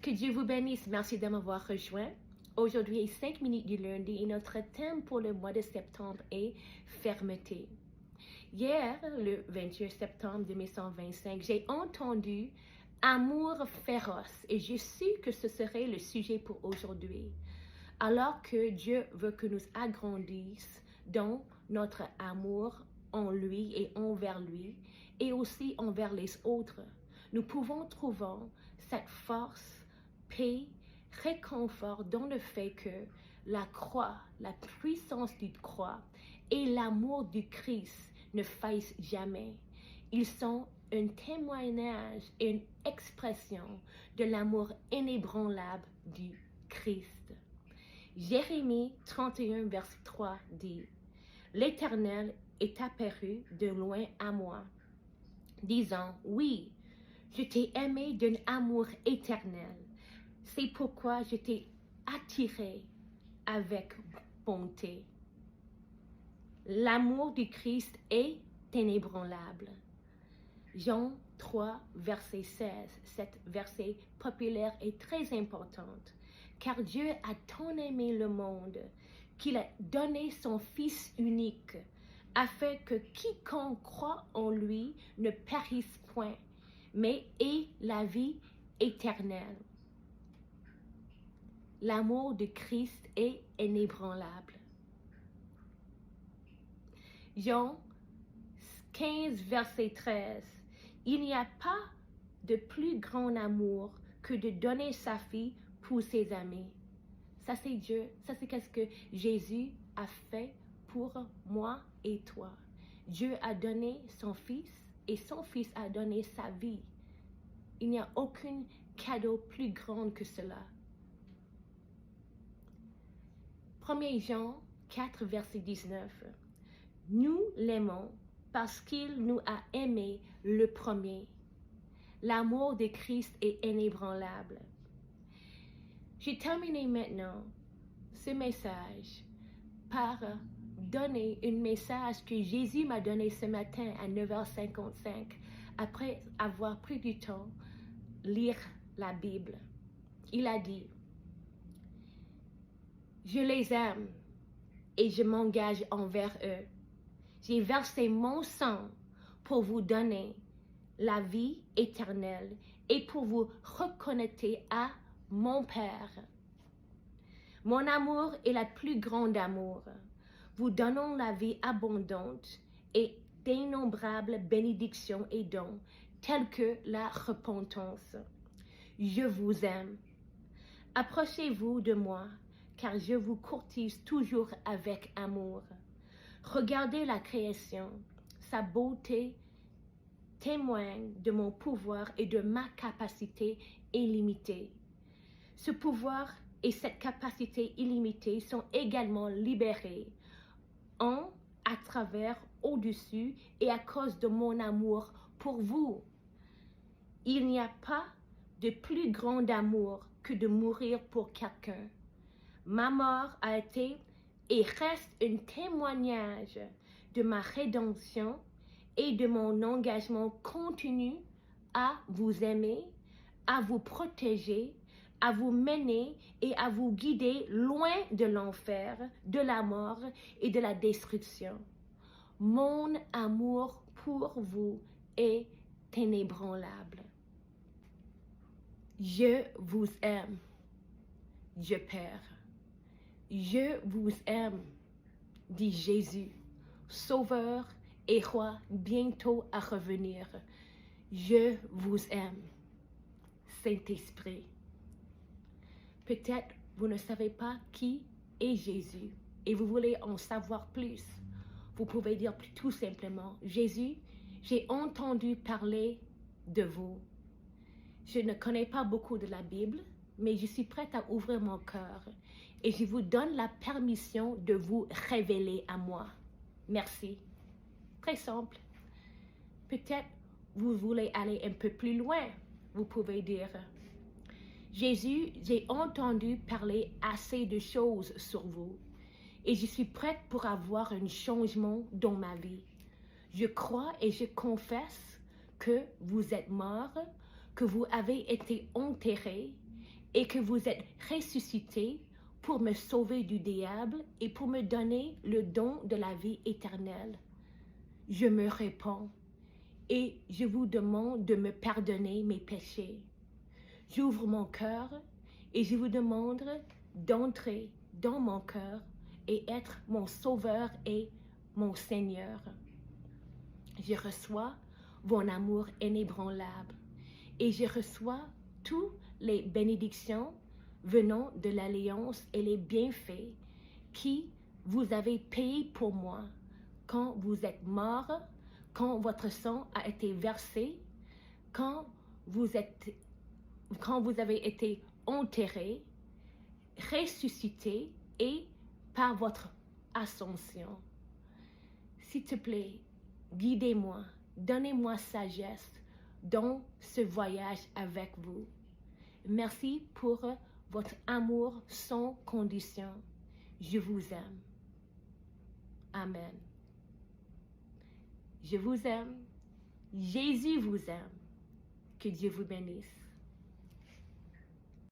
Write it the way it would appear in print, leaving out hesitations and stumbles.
Que Dieu vous bénisse. Merci de m'avoir rejoint. Aujourd'hui est 5 minutes du lundi et notre thème pour le mois de septembre est fermeté. Hier, le 21 septembre 2125, j'ai entendu amour féroce et je sais que ce serait le sujet pour aujourd'hui. Alors que Dieu veut que nous agrandissions dans notre amour en lui et envers lui et aussi envers les autres, nous pouvons trouver cette force, paix, réconfort dans le fait que la croix, la puissance du croix et l'amour du Christ ne faillissent jamais. Ils sont un témoignage et une expression de l'amour inébranlable du Christ. Jérémie 31, verset 3 dit « L'Éternel est apparu de loin à moi, disant « Oui, je t'ai aimé d'un amour éternel. C'est pourquoi je t'ai attiré avec bonté. » L'amour du Christ est inébranlable. Jean 3, verset 16. Cet verset populaire est très important, car Dieu a tant aimé le monde qu'il a donné son Fils unique, afin que quiconque croit en lui ne périsse point, mais ait la vie éternelle. L'amour de Christ est inébranlable. Jean 15, verset 13. Il n'y a pas de plus grand amour que de donner sa vie pour ses amis. Ça c'est Dieu, ça c'est qu'est-ce que Jésus a fait pour moi et toi. Dieu a donné son Fils et son Fils a donné sa vie. Il n'y a aucun cadeau plus grand que cela. 1 Jean 4, verset 19. Nous l'aimons parce qu'il nous a aimés le premier. L'amour de Christ est inébranlable. J'ai terminé maintenant ce message par donner un message que Jésus m'a donné ce matin à 9h55 après avoir pris du temps lire la Bible. Il a dit « Je les aime et je m'engage envers eux. J'ai versé mon sang pour vous donner la vie éternelle et pour vous reconnecter à mon Père. Mon amour est le plus grand amour. Vous donnons la vie abondante et d'innombrables bénédictions et dons, tels que la repentance. Je vous aime. Approchez-vous de moi, car je vous courtise toujours avec amour. Regardez la création, sa beauté témoigne de mon pouvoir et de ma capacité illimitée. Ce pouvoir et cette capacité illimitée sont également libérés à travers, au-dessus et à cause de mon amour pour vous. Il n'y a pas de plus grand amour que de mourir pour quelqu'un. Ma mort a été et reste un témoignage de ma rédemption et de mon engagement continu à vous aimer, à vous protéger, à vous mener et à vous guider loin de l'enfer, de la mort et de la destruction. Mon amour pour vous est inébranlable. Je vous aime, Dieu Père. Je vous aime, dit Jésus, Sauveur et Roi bientôt à revenir. Je vous aime, Saint-Esprit. Peut-être vous ne savez pas qui est Jésus et vous voulez en savoir plus. Vous pouvez dire tout simplement, Jésus, j'ai entendu parler de vous. Je ne connais pas beaucoup de la Bible, mais je suis prête à ouvrir mon cœur et je vous donne la permission de vous révéler à moi. Merci. Très simple. Peut-être vous voulez aller un peu plus loin. Vous pouvez dire, Jésus, j'ai entendu parler assez de choses sur vous et je suis prête pour avoir un changement dans ma vie. Je crois et je confesse que vous êtes mort, que vous avez été enterré et que vous êtes ressuscité pour me sauver du diable et pour me donner le don de la vie éternelle. Je me répands et je vous demande de me pardonner mes péchés. J'ouvre mon cœur et je vous demande d'entrer dans mon cœur et être mon sauveur et mon Seigneur. Je reçois mon amour inébranlable et je reçois toutes les bénédictions venant de l'alliance et les bienfaits qui vous avez payés pour moi quand vous êtes mort, quand votre sang a été versé, quand vous avez été enterré, ressuscité et par votre ascension. S'il te plaît, guidez-moi, donnez-moi sagesse dans ce voyage avec vous. Merci pour votre amour sans condition. Je vous aime. Amen. Je vous aime. Jésus vous aime. Que Dieu vous bénisse.